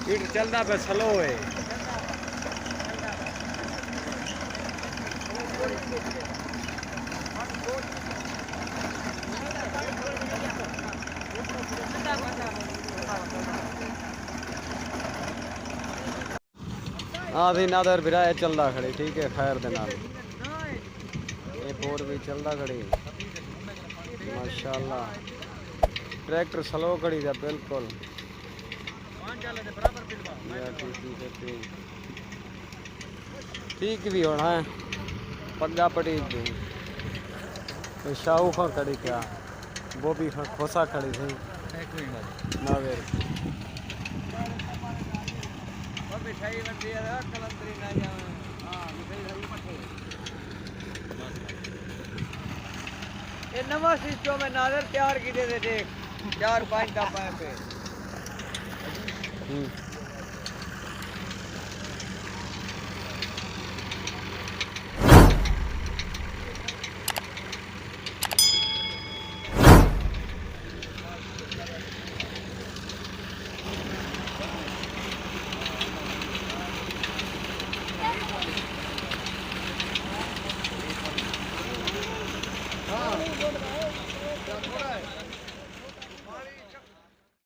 Metre चलता पे slow है। हाँ थी नादर बिरा चलता खड़ी ठीक है खैर दे नाल ये बोर भी चलता खड़ी माशाल्लाह ट्रैक्टर स्लो खड़ी था बिल्कुल ठीक भी होना है पग्गा पटी शाहू खां खड़ी क्या बोबी खां खोसा खड़ी थी नवेर ये नवा सिस्टम है नादर तैयार की दे देख 4-5 पे